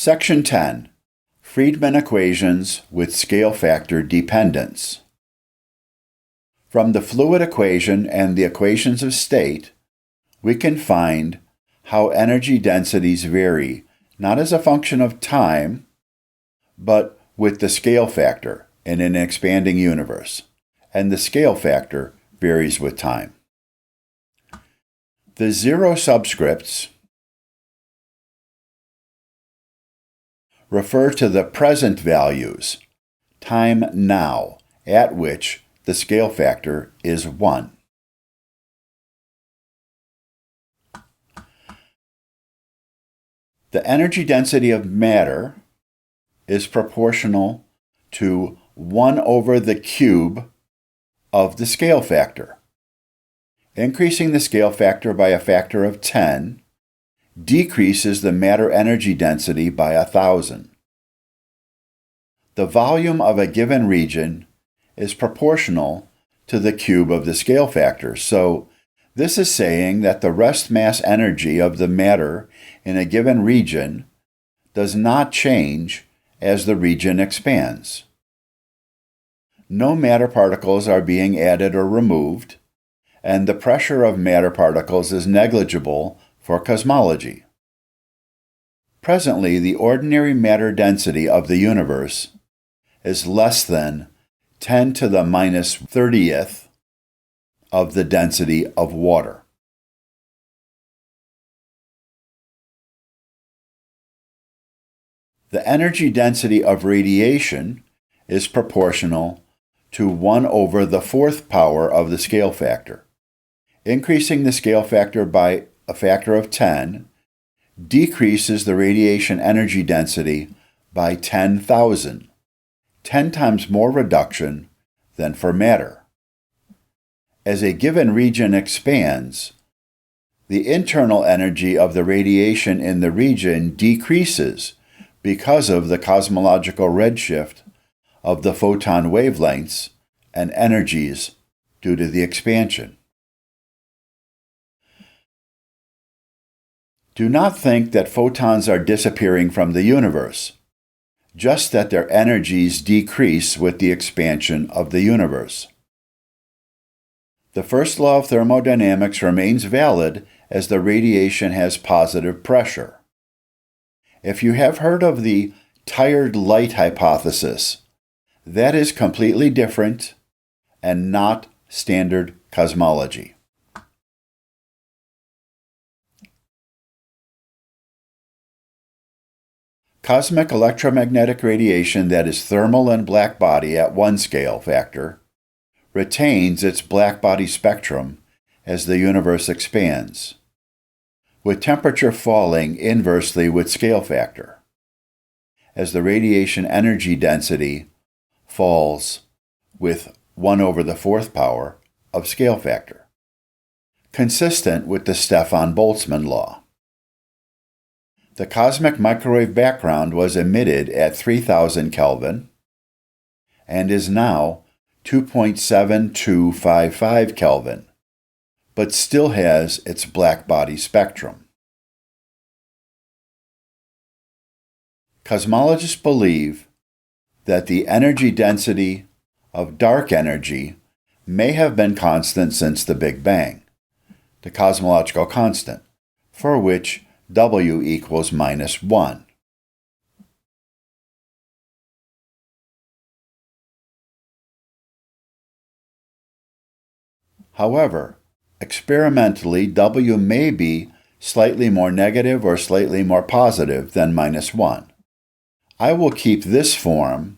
Section 10. Friedmann equations with scale factor dependence. From the fluid equation and the equations of state, we can find how energy densities vary not as a function of time, but with the scale factor in an expanding universe, and the scale factor varies with time. The zero subscripts refer to the present values, time now, at which the scale factor is 1. The energy density of matter is proportional to 1 over the cube of the scale factor. Increasing the scale factor by a factor of 10 decreases the matter energy density by 1,000. The volume of a given region is proportional to the cube of the scale factor, so this is saying that the rest mass energy of the matter in a given region does not change as the region expands. No matter particles are being added or removed, and the pressure of matter particles is negligible for cosmology. Presently, the ordinary matter density of the universe is less than 10 to the minus 30th of the density of water. The energy density of radiation is proportional to 1 over the 4th power of the scale factor. Increasing the scale factor by a factor of 10 decreases the radiation energy density by 10,000, 10 times more reduction than for matter. As a given region expands, the internal energy of the radiation in the region decreases because of the cosmological redshift of the photon wavelengths and energies due to the expansion. Do not think that photons are disappearing from the universe, just that their energies decrease with the expansion of the universe. The first law of thermodynamics remains valid as the radiation has positive pressure. If you have heard of the tired light hypothesis, that is completely different and not standard cosmology. Cosmic electromagnetic radiation that is thermal and blackbody at one scale factor retains its blackbody spectrum as the universe expands, with temperature falling inversely with scale factor, as the radiation energy density falls with 1 over the 4th power of scale factor, consistent with the Stefan-Boltzmann law. The cosmic microwave background was emitted at 3000 Kelvin and is now 2.7255 Kelvin, but still has its blackbody spectrum. Cosmologists believe that the energy density of dark energy may have been constant since the Big Bang, the cosmological constant, for which W equals -1. However, experimentally, W may be slightly more negative or slightly more positive than -1. I will keep this form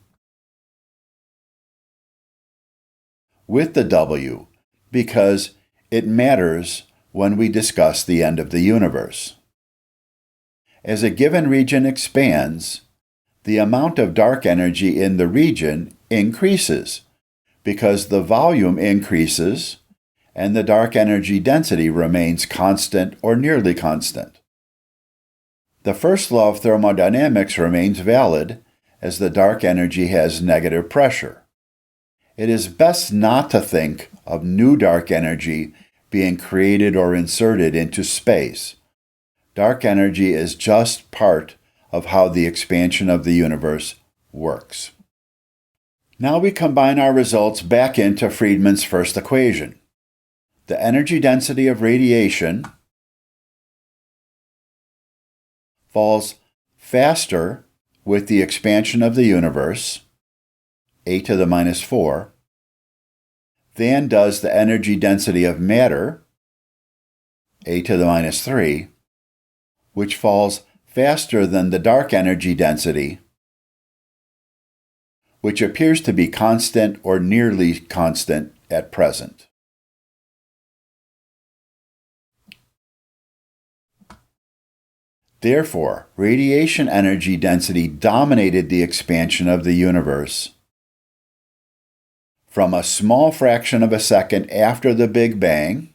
with the W because it matters when we discuss the end of the universe. As a given region expands, the amount of dark energy in the region increases because the volume increases and the dark energy density remains constant or nearly constant. The first law of thermodynamics remains valid as the dark energy has negative pressure. It is best not to think of new dark energy being created or inserted into space. Dark energy is just part of how the expansion of the universe works. Now we combine our results back into Friedmann's first equation. The energy density of radiation falls faster with the expansion of the universe, a to the minus 4, than does the energy density of matter, a to the minus 3, which falls faster than the dark energy density, which appears to be constant or nearly constant at present. Therefore, radiation energy density dominated the expansion of the universe from a small fraction of a second after the Big Bang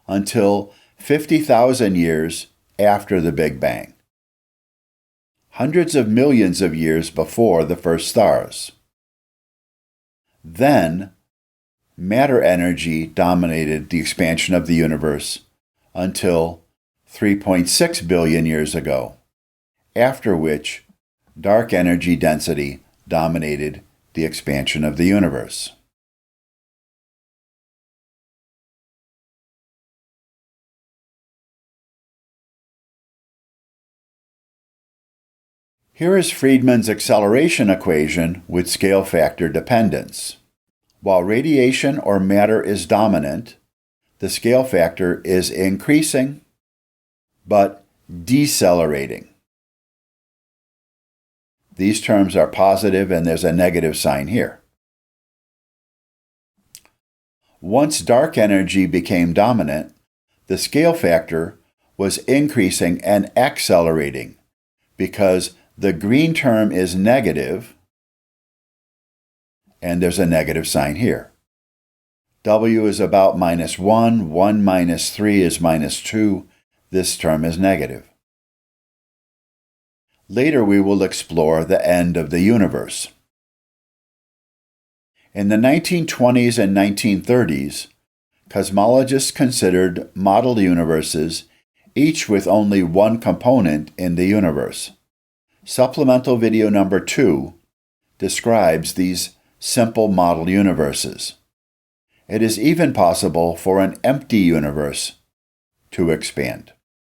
until 50,000 years after the Big Bang, hundreds of millions of years before the first stars. Then, matter energy dominated the expansion of the universe until 3.6 billion years ago, after which dark energy density dominated the expansion of the universe. Here is Friedmann's acceleration equation with scale factor dependence. While radiation or matter is dominant, the scale factor is increasing, but decelerating. These terms are positive and there's a negative sign here. Once dark energy became dominant, the scale factor was increasing and accelerating because the green term is negative and there's a negative sign here. W is about minus 1, 1 minus 3 is minus 2. This term is negative. Later we will explore the end of the universe. In the 1920s and 1930s, cosmologists considered model universes, each with only one component in the universe. Supplemental video number 2 describes these simple model universes. It is even possible for an empty universe to expand.